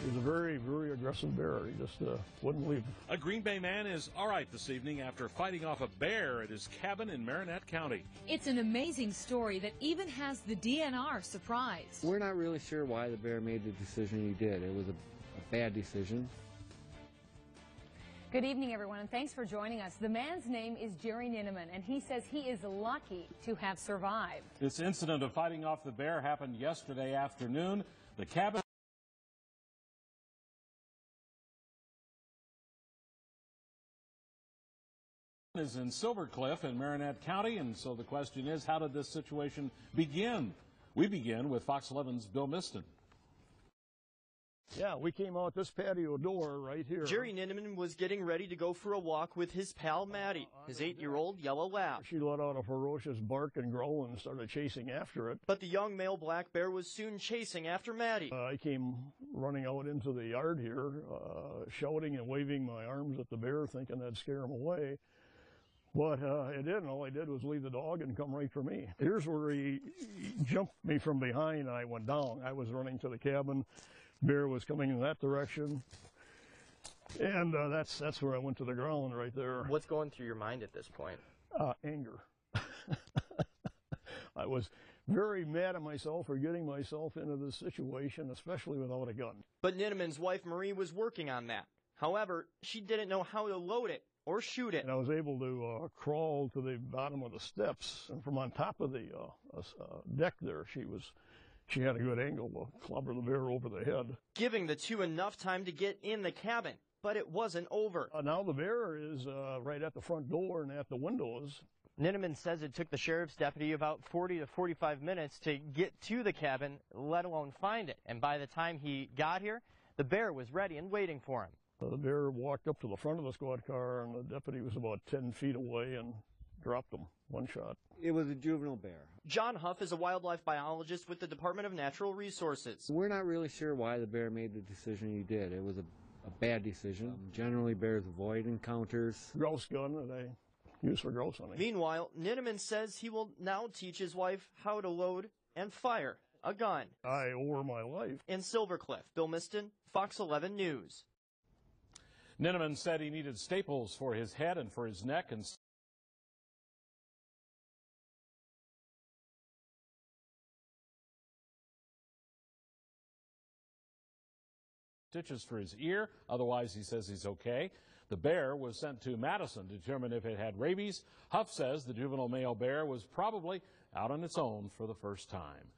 He was a very, very aggressive bear. He just wouldn't leave. A Green Bay man is all right this evening after fighting off a bear at his cabin in Marinette County. It's an amazing story that even has the DNR surprised. We're not really sure why the bear made the decision he did. It was a bad decision. Good evening, everyone, and thanks for joining us. The man's name is Jerry Ninneman, and he says he is lucky to have survived. This incident of fighting off the bear happened yesterday afternoon. The cabin is in Silver Cliff in Marinette County, and so the question is, how did this situation begin? We begin with Fox 11's Bill Miston. Yeah, we came out this patio door right here. Jerry Ninneman was getting ready to go for a walk with his pal Maddie, his 8-year-old yellow lab. She let out a ferocious bark and growl and started chasing after it. But the young male black bear was soon chasing after Maddie. I came running out into the yard here, shouting and waving my arms at the bear, thinking that'd scare him away. But it didn't. All I did was leave the dog and come right for me. Here's where he jumped me from behind, and I went down. I was running to the cabin. Bear was coming in that direction, and that's where I went to the ground right there. What's going through your mind at this point? Anger. I was very mad at myself for getting myself into this situation, especially without a gun. But Ninneman's wife Marie was working on that. However, she didn't know how to load it or shoot it. And I was able to crawl to the bottom of the steps, and from on top of the deck there, she had a good angle to clobber the bear over the head. Giving the two enough time to get in the cabin, but it wasn't over. Now the bear is right at the front door and at the windows. Ninneman says it took the sheriff's deputy about 40 to 45 minutes to get to the cabin, let alone find it. And by the time he got here, the bear was ready and waiting for him. The bear walked up to the front of the squad car, and the deputy was about 10 feet away and dropped him, one shot. It was a juvenile bear. John Huff is a wildlife biologist with the Department of Natural Resources. We're not really sure why the bear made the decision he did. It was a bad decision. Generally, bears avoid encounters. Grouse gun that I use for grouse hunting. Meanwhile, Ninneman says he will now teach his wife how to load and fire a gun. I owe her my life. In Silver Cliff, Bill Miston, Fox 11 News. Ninneman said he needed staples for his head and for his neck and stitches for his ear. Otherwise, he says he's okay. The bear was sent to Madison to determine if it had rabies. Huff says the juvenile male bear was probably out on its own for the first time.